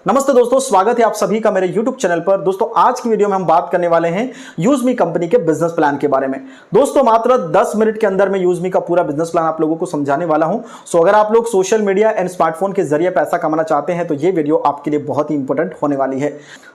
नमस्ते दोस्तों, स्वागत है आप सभी का मेरे YouTube चैनल पर। दोस्तों आज की वीडियो में हम बात करने वाले हैं यूजमी कंपनी के बिजनेस प्लान के बारे में। दोस्तों मात्र 10 मिनट के अंदर मैं यूजमी का पूरा बिजनेस प्लान आप लोगों को समझाने वाला हूं। सो अगर आप लोग सोशल मीडिया एंड स्मार्टफोन के जरिए पैसा कमाना चाहते हैं तो ये वीडियो आपके लिए बहुत ही इंपॉर्टेंट होने वाली है।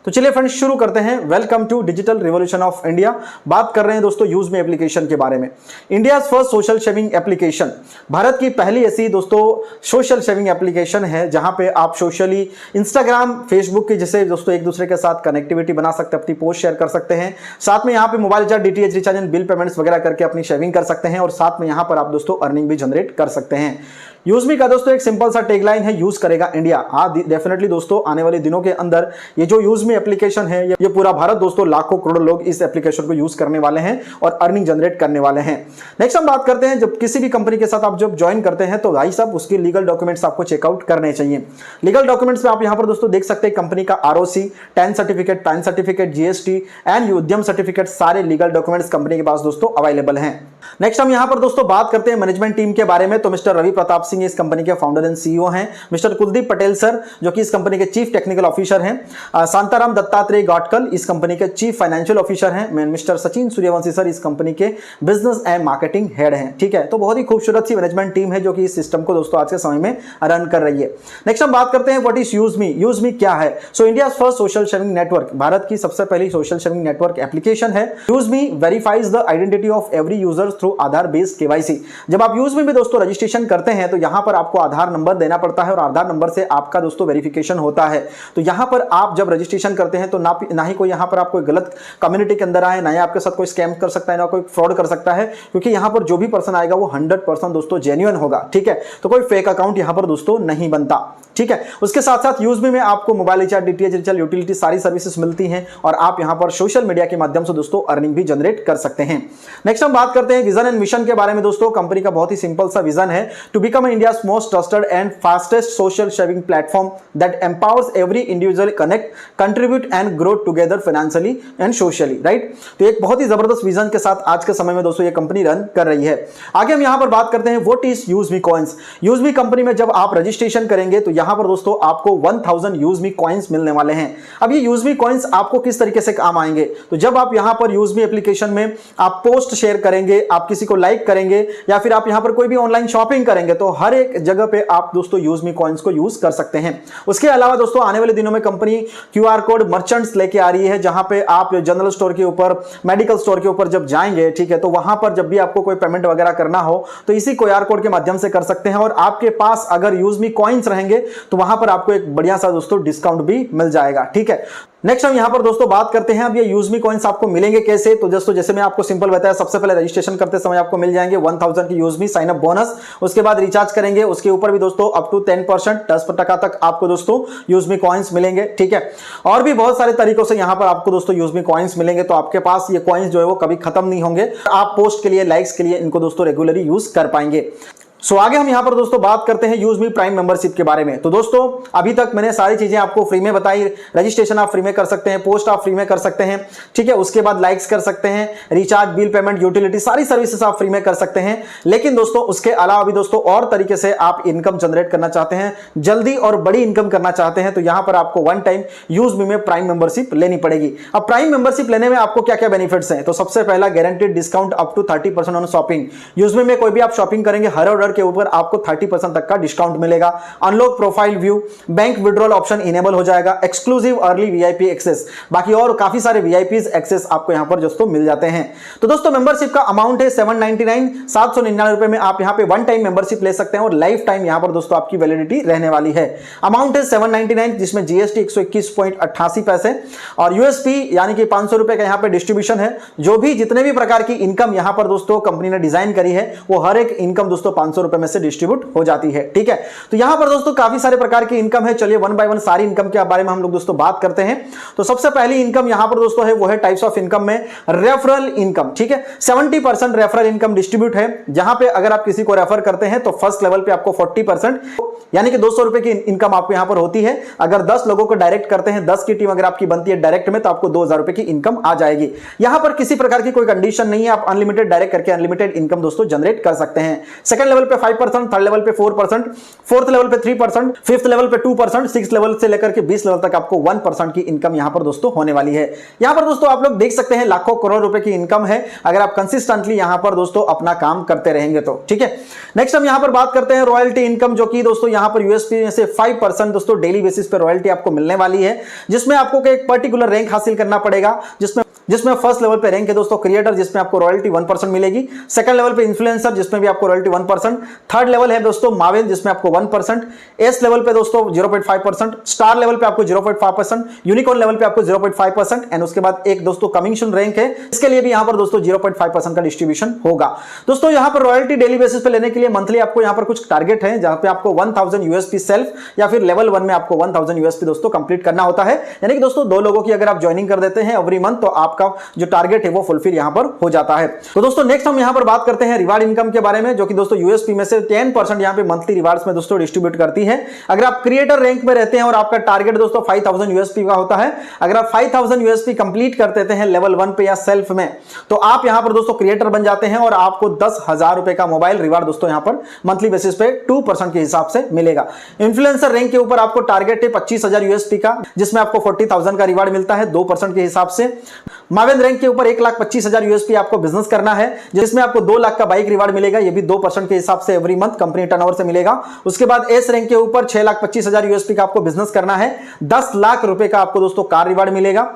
तो चलिए फ्रेंड्स शुरू करते हैं। Welcome to digital revolution of India. बात कर रहे हैं दोस्तों यूजमी एप्लीकेशन के बारे में। India first social sharing application, Bharat की पहली ऐसी दोस्तों सोशल शेयरिंग एप्लीकेशन है जहां पे आप सोशली इंस्टाग्राम फेसबुक के जैसे दोस्तों एक दूसरे के साथ कनेक्टिविटी बना सकते हैं, अपनी पोस्ट शेयर कर सकते हैं। साथ में यहाँ पे mobile recharge, DTH recharge and bill payments वगैरह करके अपनी शेयरिंग कर सकते हैं और साथ में यहाँ पर आप दोस्तों अर्निंग भी जनरेट कर सकते हैं। यूजमी का दोस्तों एक सिंपल सा टैगलाइन है, यूज करेगा इंडिया। डेफिनेटली दोस्तों आने वाले दिनों के अंदर ये जो यूजमी एप्लीकेशन है ये पूरा भारत दोस्तों लाखों करोड़ लोग इस एप्लीकेशन को यूज करने वाले हैं और अर्निंग जनरेट करने वाले हैं। नेक्स्ट हम बात करते हैं, जब किसी भी कंपनी के साथ आप जब ज्वाइन करते हैं तो भाई साहब उसके लीगल डॉक्यूमेंट्स आपको चेकआउट करने चाहिए। लीगल डॉक्यूमेंट्स में आप यहाँ पर दोस्तों देख सकते हैं कंपनी का ROC, tan certificate, pan certificate, GST and उद्यम सर्टिफिकेट, सारे लीगल डॉक्यूमेंट्स कंपनी के पास दोस्तों अवेलेबल हैं। नेक्स्ट हम यहाँ पर दोस्तों बात करते हैं मैनेजमेंट टीम के बारे में। तो मिस्टर रवि प्रताप सिंह इस कंपनी के फाउंडर एंड सीईओ हैं। मिस्टर कुलदीप पटेल सर जो कि इस कंपनी के चीफ टेक्निकल ऑफिसर हैं। शांताराम दत्तात्रेय गाटकल इस कंपनी के चीफ फाइनेंशियल ऑफिसर हैं। मिस्टर सचिन सूर्यवंशी सर इस कंपनी के बिजनेस एंड मार्केटिंग हेड हैं। ठीक है, तो बहुत ही खूबसूरत सी मैनेजमेंट टीम है जो कि इस सिस्टम को दोस्तों आज के समय में रन कर रही है। नेक्स्ट हम बात करते हैं व्हाट इज यूजमी। यूजमी क्या है? So India first social sharing network, Bharat की सबसे पहली सोशल शेयरिंग नेटवर्क एप्लीकेशन है। UseMe verifies the identity of every user through Aadhaar based KYC. जब आप यूजमी में दोस्तों रजिस्ट्रेशन करते हैं तो यहां पर आपको आधार नंबर देना पड़ता है और आधार नंबर से आपका दोस्तों वेरिफिकेशन होता है। तो यहां पर आप जब रजिस्ट्रेशन करते हैं तो ना ही कोई यहां पर आप कोई गलत कम्युनिटी के अंदर आए, ना ही आपके साथ कोई स्कैम कर सकता है, ना कोई फ्रॉड कर सकता है, क्योंकि यहां पर जो भी पर्सन आएगा वो 100% दोस्तों जेन्युइन होगा। ठीक है, तो कोई फेक अकाउंट यहां पर दोस्तों नहीं बनता। ठीक है, उसके साथ साथ यूजमी में आपको mobile recharge, DTH recharge, utility सारी सर्विसेज मिलती हैं और आप यहां पर सोशल मीडिया के माध्यम से दोस्तों अर्निंग भी जनरेट कर सकते हैं। नेक्स्ट हम बात करते हैं विजन एंड मिशन के बारे में। दोस्तों कंपनी का बहुत ही सिंपल सा विजन है, to become India's most trusted and fastest social sharing platform that empowers every individual connect, contribute and grow together financially and socially. Right, तो एक बहुत ही जबरदस्त विजन के साथ आज के समय में दोस्तों ये कंपनी रन कर रही है। आगे हम यहां पर बात करते हैं व्हाट इज यूजमी कॉइंस। यूजमी कंपनी में जब आप रजिस्ट्रेशन करेंगे तो यहां पर दोस्तों आपको 1000 यूजमी कॉइंस मिलने वाले हैं। अब ये यूजमी कॉइंस आपको किस तरीके से काम आएंगे? तो जब आप यहां पर यूजमी एप्लीकेशन में आप पोस्ट शेयर करेंगे, आप किसी को लाइक करेंगे या फिर आप यहां पर कोई भी ऑनलाइन शॉपिंग करेंगे तो हर एक जगह पे आप दोस्तों यूजमी कॉइंस को यूज कर सकते हैं। उसके अलावा दोस्तों आने वाले दिनों में कंपनी क्यूआर कोड मर्चेंट्स लेके आ रही है, जहां पे आप जनरल स्टोर के ऊपर, मेडिकल स्टोर के ऊपर जब जाएंगे, ठीक है, तो वहां पर जब भी आपको कोई पेमेंट वगैरह करना हो तो इसी क्यूआर कोड के माध्यम से कर सकते हैं और आपके पास अगर यूजमी कॉइंस रहेंगे तो वहां पर आपको एक बढ़िया सा दोस्तों डिस्काउंट भी मिल जाएगा। ठीक है, नेक्स्ट हम यहां पर दोस्तों बात करते हैं अब ये यूजमी कॉइंस आपको मिलेंगे कैसे। तो दोस्तों जैसे मैं आपको सिंपल बताया, सबसे पहले रजिस्ट्रेशन करते समय आपको मिल जाएंगे 1000 की यूजमी साइन अप बोनस। उसके बाद रिचार्ज करेंगे, उसके ऊपर भी दोस्तों अप टू 10% तक आपको दोस्तों यूजमी कॉइंस मिलेंगे। ठीक है, और भी बहुत सारे तरीकों से यहां पर आपको दोस्तों यूजमी कॉइंस मिलेंगे। तो आपके पास ये कॉइंस जो है वो कभी खत्म नहीं होंगे। आप पोस्ट के लिए, लाइक्स के लिए इनको दोस्तों रेगुलरली यूज कर पाएंगे। सो आगे हम यहां पर दोस्तों बात करते हैं यूजमी प्राइम मेंबरशिप के बारे में। तो दोस्तों अभी तक मैंने सारी चीजें आपको फ्री में बताई। रजिस्ट्रेशन आप फ्री में कर सकते हैं, पोस्ट आप फ्री में कर सकते हैं, ठीक है, उसके बाद लाइक्स कर सकते हैं, रिचार्ज, बिल पेमेंट, यूटिलिटी सारी सर्विसेज आप फ्री में कर सकते हैं। लेकिन दोस्तों उसके अलावा भी दोस्तों और तरीके से आप इनकम जनरेट करना चाहते हैं, जल्दी और बड़ी इनकम करना चाहते हैं, तो यहां पर आपको वन टाइम यूजमी में प्राइम मेंबरशिप लेनी पड़ेगी। अब प्राइम मेंबरशिप लेने में आपको क्या क्या बेनिफिट्स हैं? तो सबसे पहला guaranteed discount up to 30% on shopping. UseMe में कोई भी आप शॉपिंग करेंगे हर ऑर्डर के ऊपर आपको 30% तक का डिस्काउंट मिलेगा। Unlock profile view, bank withdrawal option enable हो जाएगा, एक्सक्लूसिव अर्ली वीआईपी एक्सेस, बाकी और काफी सारे वीआईपीज एक्सेस आपको यहां पर दोस्तों मिल जाते हैं। तो दोस्तों मेंबरशिप का अमाउंट है 799 रुपए में आप यहां पे वन टाइम मेंबरशिप ले सकते हैं और लाइफ टाइम यहां पर दोस्तों आपकी वैलिडिटी रहने वाली है। अमाउंट है 799 जिसमें जीएसटी 121.88 पैसे और यूएसपी यानी कि 500 रुपए का यहां पे डिस्ट्रीब्यूशन है। जो भी जितने भी प्रकार की इनकम यहां पर दोस्तों कंपनी ने डिजाइन करी है वो हर एक इनकम दोस्तों 500 रुपए में से डिस्ट्रीब्यूट हो जाती है। ठीक है, तो यहां पर दोस्तों काफी सारे प्रकार की इनकम है। चलिए वन बाय वन सारी इनकम के बारे में हम लोग दोस्तों बात करते हैं। तो सबसे पहली इनकम यहां पर दोस्तों है वो है टाइप्स ऑफ इनकम में रेफरल इनकम। ठीक है, 70% रेफरल इनकम डिस्ट्रीब्यूट है, जहां पे अगर आप किसी को रेफर करते हैं तो फर्स्ट लेवल पे आपको 40% यानी कि 200 रुपए की इनकम आपको यहां पर होती है। अगर 10 लोगों को डायरेक्ट करते हैं, 10 की टीम अगर आपकी बनती है डायरेक्ट में, तो आपको 2000 रुपए की इनकम आ जाएगी। यहां पर किसी प्रकार की कोई कंडीशन नहीं है, आप अनलिमिटेड डायरेक्ट करके अनलिमिटेड इनकम दोस्तों जनरेट कर सकते हैं। सेकंड लेवल पे 5%, थर्ड लेवल पे 4%, फोर्थ लेवल पे 3%, फिफ्थ लेवल पे 2%, सिक्स लेवल से लेकर के 20 लेवल तक आपको 1% की इनकम यहां पर दोस्तों होने वाली है। यहां पर दोस्तों आप लोग देख सकते हैं लाखों करोड़ रुपए की इनकम है अगर आप कंसिस्टेंटली यहां पर दोस्तों अपना काम करते रहेंगे तो। ठीक है, नेक्स्ट हम यहां पर बात करते हैं रॉयल्टी इनकम, जो कि दोस्तों यहां पर यूएसपी में से 5% दोस्तों डेली बेसिस पे रॉयल्टी आपको मिलने वाली है, जिसमें आपको एक पर्टिकुलर रैंक हासिल करना पड़ेगा, जिसमें फर्स्ट लेवल पे रैंक है दोस्तों क्रिएटर, जिसमें आपको रॉयल्टी 1% मिलेगी। सेकंड लेवल पे इन्फ्लुएंसर, जिसमें भी आपको रॉयल्टी 1%। थर्ड लेवल है दोस्तों माविन, जिसमें आपको 1%। एस लेवल पे दोस्तों 0.5%। स्टार लेवल पे आपको 0.5%। यूनिकॉर्न लेवल पे आपको 0.5%। एंड उसके बाद एक दोस्तों कमिंग सून रैंक है, इसके लिए भी यहां पर दोस्तों 0.5% का डिस्ट्रीब्यूशन होगा। दोस्तों यहां पर रॉयल्टी डेली बेसिस पे लेने के लिए मंथली आपको यहां पर कुछ टारगेट है, जहां पे आपको 1000 यूएसपी सेल्फ या फिर लेवल 1 में आपको 1000 यूएसपी दोस्तों कंप्लीट करना होता है। यानी कि दोस्तों 2 लोगों की अगर आप ज्वाइनिंग कर देते हैं एवरी मंथ, तो आपका जो टारगेट है वो फुलफिल यहां पर हो जाता है। तो दोस्तों नेक्स्ट हम यहां पर बात करते हैं रिवार्ड इनकम के बारे में, जो कि दोस्तों यूएसपी में से 10% यहां पे मंथली रिवार्ड्स में दोस्तों डिस्ट्रीब्यूट करती है। अगर आप क्रिएटर रैंक में रहते हैं और आपका टारगेट दोस्तों 5000 यूएसपी का होता है, अगर आप 5000 यूएसपी कंप्लीट कर देते हैं लेवल 1 पे या सेल्फ में, तो आप यहां पर दोस्तों क्रिएटर बन जाते हैं और आपको 10,000 रुपए का मोबाइल रिवार्ड दोस्तों यहां पर मंथली बेसिस पे 2% के हिसाब से मिलेगा। इन्फ्लुएंसर रैंक के ऊपर आपको टारगेट है 25,000 यूएसपी का, जिसमें आपको 40,000 का रिवार्ड मिलता है 2% के हिसाब से। माविन रैंक के ऊपर 1,25,000 यूएसपी आपको बिजनेस करना है, जिसमें आपको 2 लाख का बाइक रिवार्ड मिलेगा, ये भी 2% के हिसाब से एवरी मंथ कंपनी टर्नओवर से मिलेगा। उसके बाद एस रैंक के ऊपर 6,25,000 यूएसपी का आपको बिजनेस करना है, 10 लाख रुपए का आपको दोस्तों कार रिवार्ड मिलेगा।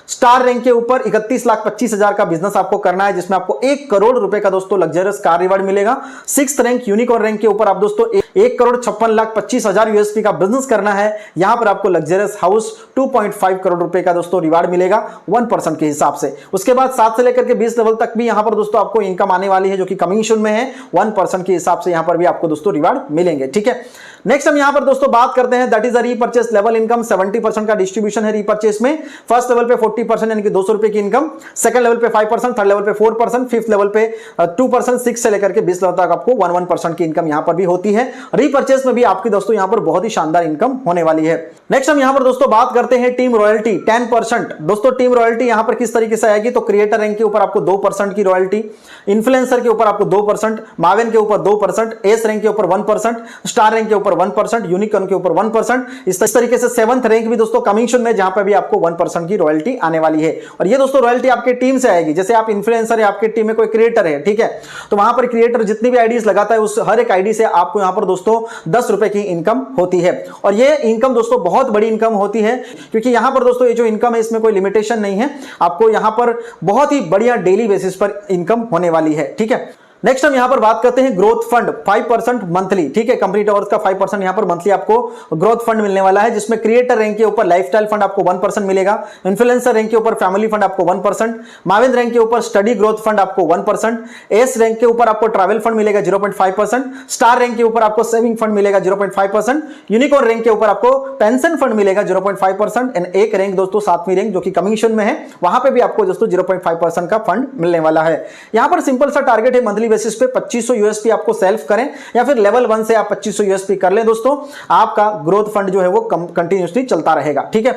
स्टार रैंक के ऊपर 31,25,000 का बिजनेस आपको करना है, जिसमें आपको 1 करोड़ रुपए का दोस्तों लग्जरियस कार रिवार्ड मिलेगा। सिक्स्थ रैंक यूनिकॉर्न रैंक के ऊपर आप दोस्तों 1,56,25,000 यूएसपी का बिजनेस करना है, यहां पर आपको लग्जरियस हाउस 2.5 करोड़ रुपए का दोस्तों रिवार्ड मिलेगा 1% के हिसाब से। उसके बाद 7 से लेकर के 20 लेवल तक भी यहां पर दोस्तों आपको इनकम आने वाली है, जो कि कमीशन में है, 1% के हिसाब से यहां पर भी आपको दोस्तों रिवार्ड मिलेंगे। ठीक है, नेक्स्ट हम यहां पर दोस्तों बात करते हैं that is a repurchase level income. 70% का डिस्ट्रीब्यूशन है रीपर्चेस में। फर्स्ट लेवल पे 40% यानी कि 200 रुपए की इनकम, सेकंड लेवल पे 5%, थर्ड लेवल पे 4%, फिफ्थ लेवल पे 2%, 6 से लेकर के 20 लेवल तक आपको 1% की इनकम यहां पर भी होती है। रीपर्चेस में भी आपकी दोस्तों यहां पर बहुत ही शानदार इनकम होने वाली है। नेक्स्ट हम यहां पर दोस्तों बात करते हैं टीम रॉयल्टी 10%। दोस्तों टीम रॉयल्टी यहां पर किस तरीके से आएगी, तो क्रिएटर रैंक के ऊपर आपको 2% की रॉयल्टी, इन्फ्लुएंसर के ऊपर आपको 2%, माविन के ऊपर 2%, एस रैंक के ऊपर 1%, स्टार रैंक के ऊपर 1%, यूनिकॉर्न के ऊपर 1%। इस तरीके से 7th रैंक भी दोस्तों कमीशन में, जहां पर भी आपको 1% की रॉयल्टी आने वाली है। और ये दोस्तों रॉयल्टी आपके टीम से आएगी। जैसे आप इन्फ्लुएंसर है, आपके टीम में कोई क्रिएटर है, ठीक है, तो वहां पर क्रिएटर जितनी भी आईडीज लगाता है, उस हर एक आईडी से आपको यहां पर दोस्तों 10 रुपए की इनकम होती है। और ये इनकम दोस्तों बहुत बड़ी इनकम होती है, क्योंकि यहां पर दोस्तों ये जो इनकम है इसमें कोई लिमिटेशन नहीं है, आपको यहां पर बहुत ही बढ़िया डेली बेसिस पर इनकम होने वाली है। ठीक है, नेक्स्ट हम यहां पर बात करते हैं ग्रोथ फंड 5% मंथली। ठीक है, कंपनी टॉवर्स का 5% यहां पर मंथली आपको ग्रोथ फंड मिलने वाला है, जिसमें क्रिएटर रैंक के ऊपर लाइफस्टाइल फंड आपको 1% मिलेगा, इन्फ्लुएंसर रैंक के ऊपर फैमिली फंड आपको 1%, माविन रैंक के ऊपर स्टडी ग्रोथ फंड आपको 1%, एस रैंक के ऊपर आपको ट्रैवल फंड मिलेगा 0.5%, स्टार रैंक के ऊपर आपको सेविंग फंड मिलेगा 0.5%, यूनिकॉर्न रैंक के ऊपर आपको पेंशन फंड मिलेगा 0.5%, एंड एक रैंक दोस्तों 7वीं रैंक जो कि कमीशन में है, वहां पे भी आपको दोस्तों 0.5% का फंड मिलने वाला है। यहां पर सिंपल सा टारगेट है मंथली बेसिस पे 2500 यूएसपी आपको सेल्फ करें, या फिर लेवल 1 से आप 2500 यूएसपी कर लें दोस्तों, आपका ग्रोथ फंड जो है वो कंटिन्यूअसली चलता रहेगा। ठीक है,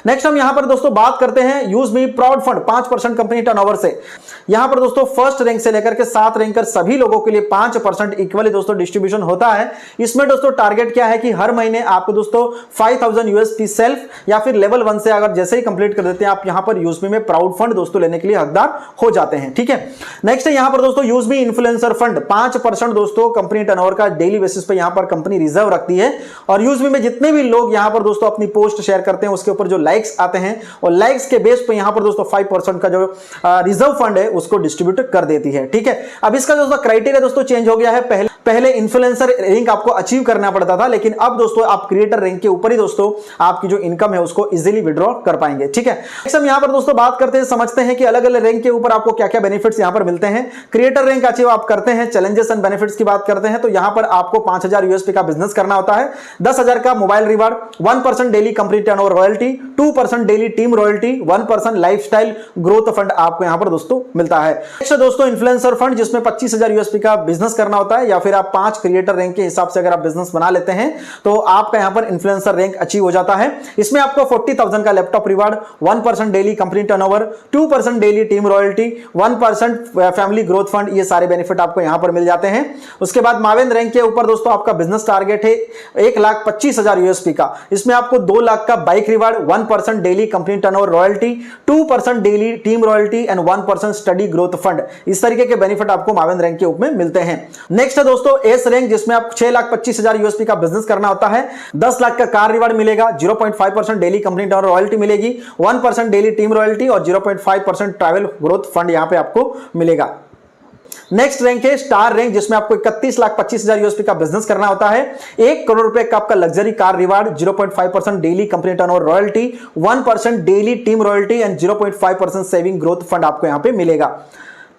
नेक्स्ट हम यहां पर दोस्तों बात करते हैं use me proud fund 5% company turnover से। यहां पर दोस्तों फर्स्ट रैंक से लेकर के 7 रैंकर सभी लोगों के लिए 5% इक्वली दोस्तों डिस्ट्रीब्यूशन होता है। इसमें दोस्तों टारगेट क्या है कि हर महीने आपको दोस्तों 5000 यूएसपी सेल्फ या फिर लेवल 1 से अगर जैसे ही कंप्लीट कर देते हैं, आप यहां पर यूज मी में प्राउड फंड दोस्तों लेने के लिए हकदार हो जाते हैं। ठीक है, नेक्स्ट है यहां पर दोस्तों यूज मी इन्फ्लुएंसर फंड 5% दोस्तों कंपनी टर्नओवर का डेली बेसिस पे यहां पर कंपनी रिजर्व रखती है। और यूज मी में जितने भी लोग यहां पर दोस्तों अपनी पोस्ट शेयर करते हैं, उसके ऊपर जो लाइक्स आते हैं, और लाइक्स के बेस पे यहां पर दोस्तों 5% का जो रिजर्व फंड है उसको डिस्ट्रीब्यूट कर देती है। ठीक है, अब इसका दोस्तों क्राइटेरिया दोस्तों चेंज हो गया है। पहले इन्फ्लुएंसर रैंक आपको अचीव करना पड़ता था, लेकिन अब दोस्तों आप क्रिएटर रैंक के ऊपर ही दोस्तों आपकी जो इनकम है उसको इजीली विड्रॉ कर पाएंगे। ठीक है, हम यहां पर दोस्तों बात करते हैं, समझते हैं कि अलग अलग रैंक के ऊपर आपको क्या क्या बेनिफिट्स यहां पर मिलते हैं। क्रिएटर रैंक अचीव आप करते हैं, चैलेंजेस एंड बेनिफिट्स की बात करते हैं, तो यहां पर आपको 5000 यूएसपी का बिजनेस करना होता है, 10,000 का mobile reward, 1% daily company turnover royalty, 2% daily team royalty, 1% lifestyle growth fund आपको यहां पर दोस्तों मिलता है। नेक्स्ट दोस्तों इन्फ्लुएंसर फंड, जिसमें 25,000 यूएसपी का बिजनेस करना होता है, या फिर आप 5 क्रिएटर रैंक के हिसाब से अगर आप बिजनेस बना लेते हैं तो आपका यहां पर इन्फ्लुएंसर रैंक अचीव हो जाता है। इसमें आपको 40,000 का laptop reward, 1% daily company turnover, 2% daily team royalty, 1% family growth fund, ये सारे बेनिफिट आपको यहां पर मिल जाते हैं। उसके बाद मावेन रैंक के ऊपर दोस्तों आपका बिजनेस टारगेट है 1,25,000 यूएसपी का। इसमें आपको 2 लाख का bike reward, 1% daily company turnover royalty, 2% daily team royalty and 1% study growth fund, इस तरीके के बेनिफिट आपको मावेन रैंक के ऊपर में मिलते हैं। नेक्स्ट है दोस्तों एस रैंक, जिसमें आप 6,25,000 यूएसपी का बिजनेस करना होता है। 10 लाख का कार रिवार्ड मिलेगा, 0.5% डेली कंपनी टर्नओवर रॉयल्टी मिलेगी, 1% डेली टीम रॉयल्टी और 0.5% ट्रैवल ग्रोथ फंड यहां पे आपको मिलेगा। नेक्स्ट रैंक है स्टार रैंक, जिसमें आपको 31,25,000 यूएसपी का बिजनेस करना होता है। 1 करोड़ रुपए का आपका luxury car reward, 0.5% daily company turnover royalty, 1% daily team royalty and 0.5% saving growth fund आपको यहां पे मिलेगा।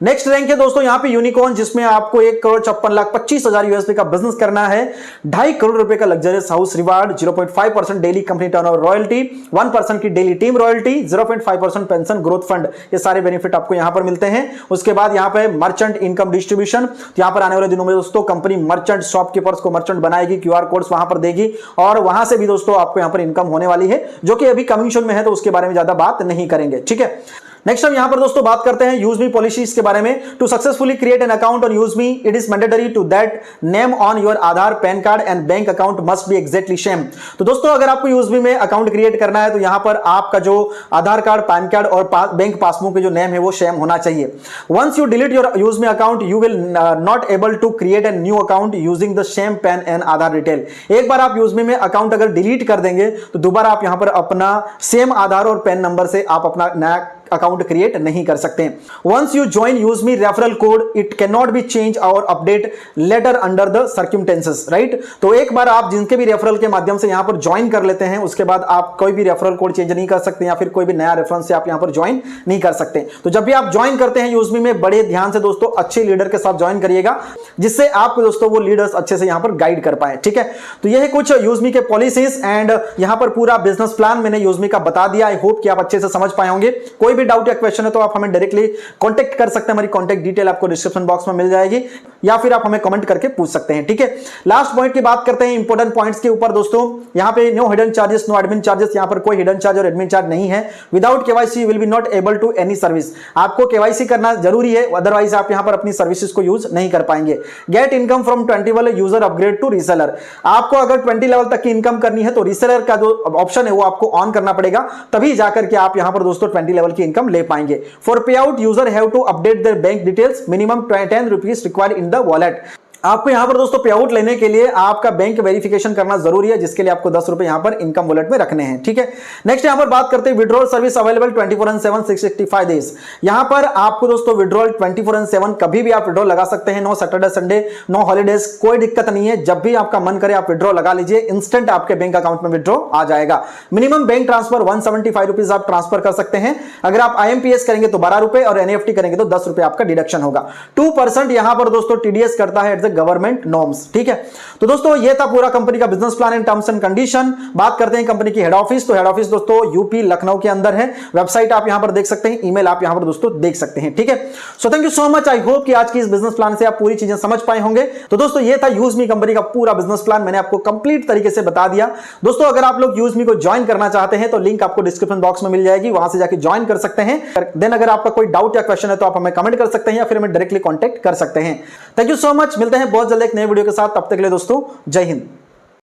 नेक्स्ट रैंक है दोस्तों यहां पे यूनिकॉर्न, जिसमें आपको 1,56,25,000 यूएसपी का बिजनेस करना है। 2.5 करोड़ रुपए का luxurious house reward, 0.5% daily company turnover royalty, 1% की daily team royalty, 0.5% pension growth fund, ये सारे बेनिफिट आपको यहां पर मिलते हैं। उसके बाद यहां पे मर्चेंट इनकम डिस्ट्रीब्यूशन, तो यहां पर आने वाले दिनों में दोस्तों कंपनी मर्चेंट शॉपकीपर्स को मर्चेंट बनाएगी, क्यूआर कोड्स वहां पर देगी और वहां से भी दोस्तों आपको यहां पर इनकम होने वाली है, जो कि अभी कमिंग सून में है, तो उसके बारे में ज्यादा बात नहीं करेंगे। ठीक है, नेक्स्ट हम यहां पर दोस्तों बात करते हैं यूजमी पॉलिसीज के बारे में। To successfully create an account on Yuzme, it is mandatory to that name on your Aadhaar, PAN card and bank account must be exactly same. तो दोस्तों अगर आपको यूजमी में अकाउंट क्रिएट करना है तो यहां पर आपका जो आधार कार्ड, पैन कार्ड और बैंक पासबुक के जो नेम है वो सेम होना चाहिए। Once you delete your Yuzme account you will not able to create a new account using the same PAN and Aadhaar detail. एक बार आप यूजमी में अकाउंट अगर डिलीट कर देंगे तो दोबारा आप यहां पर अपना सेम आधार और पैन नंबर से आप अपना नया अकाउंट क्रिएट नहीं कर सकते। Once you join Yuzme referral code it can not be change और update later under the circumstances, right. तो एक बार आप जिनके भी रेफरल के माध्यम से यहां पर ज्वाइन कर लेते हैं उसके बाद आप कोई भी रेफरल कोड चेंज नहीं कर सकते या फिर कोई भी नया रेफरेंस से आप यहां पर ज्वाइन नहीं कर सकते। तो जब भी आप ज्वाइन करते हैं यूजमी में बड़े ध्यान से दोस्तों अच्छे लीडर के साथ ज्वाइन करिएगा, जिससे आपको दोस्तों वो लीडर्स अच्छे से यहां पर गाइड कर पाए। ठीक है, तो यह है कुछ यूजमी के पॉलिसीज एंड यहां पर पूरा बिजनेस प्लान मैंने यूजमी का बता दिया। आई होप कि आप अच्छे से समझ पाए होंगे। कोई भी डाउट या क्वेश्चन है तो आप हमें डायरेक्टली कांटेक्ट कर सकते हैं, हमारी कांटेक्ट डिटेल आपको डिस्क्रिप्शन बॉक्स में मिल जाएगी या फिर आप हमें कमेंट करके पूछ सकते हैं। ठीक है, लास्ट पॉइंट की बात करते हैं इंपॉर्टेंट पॉइंट्स के ऊपर दोस्तों। यहां पे no hidden charges, no admin charges, यहां पर कोई हिडन चार्ज और एडमिन चार्ज नहीं है। Without KYC will be not able to any service, आपको केवाईसी करना जरूरी है, अदरवाइज आप यहां पर अपनी सर्विसेज को यूज नहीं कर पाएंगे। गेट इनकम फ्रॉम 20 वाले यूजर अपग्रेड टू रीसेलर, आपको अगर 20 लेवल तक की इनकम करनी है तो रीसेलर का जो ऑप्शन है वो आपको ऑन करना पड़ेगा, तभी जाकर के आप यहां पर दोस्तों 20 लेवल की इनकम ले पाएंगे। For pay out user have to update their bank details, minimum 10 rupees required in the wallet. आपको यहां पर दोस्तों पे आउट लेने के लिए आपका बैंक वेरिफिकेशन करना जरूरी है, जिसके लिए आपको 10 रुपए यहां पर इनकम वॉलेट में रखने हैं। ठीक है, नेक्स्ट यहां पर बात करते हैं विड्रॉल सर्विस अवेलेबल 24/7 665 डेज। यहां पर आपको दोस्तों विड्रॉल 24/7 कभी भी आप विड्रॉल लगा सकते हैं, no Saturday Sunday, no holidays, कोई दिक्कत नहीं है। जब भी आपका मन करे आप विड्रॉल लगा लीजिए, इंस्टेंट आपके बैंक अकाउंट में विड्रॉ आ जाएगा। मिनिमम बैंक ट्रांसफर 175 रुपीज आप ट्रांसफर कर सकते हैं। अगर आप IMPS करेंगे तो 12 रुपए और NEFT करेंगे तो 10 रुपए आपका डिडक्शन होगा। 2% यहां पर दोस्तों TDS करता है एट द गवर्नमेंट नॉर्म। ठीक है, तो दोस्तों ये था पूरा कंपनी का business plan and terms and condition. बात करते हैं कंपनी की हेड ऑफिस, तो हेड ऑफिस दोस्तों यूपी लखनऊ के अंदर है। वेबसाइट आप यहां पर देख सकते हैं, ईमेल आप यहां पर दोस्तों देख सकते हैं। ठीक है, so thank you so much. I hope कि आज की इस बिजनेस प्लान से आप पूरी चीजें समझ पाए होंगे। तो दोस्तों ये था यूजमी कंपनी का पूरा बिजनेस प्लान, मैंने आपको कंप्लीट तरीके से बता दिया। दोस्तों अगर आप लोग यूजमी को ज्वाइन करना चाहते हैं तो लिंक आपको डिस्क्रिप्शन बॉक्स में मिल जाएगी, वहां से जाकर ज्वाइन कर सकते हैं। देन अगर आपका कोई डाउट या क्वेश्चन है तो आप हमें कमेंट कर सकते हैं या फिर हमें डायरेक्टली कॉन्टैक्ट कर सकते हैं। थैंक यू सो मच, मिलते हैं बहुत जल्द एक नए वीडियो के साथ, तब तक के लिए दोस्तों जय हिंद।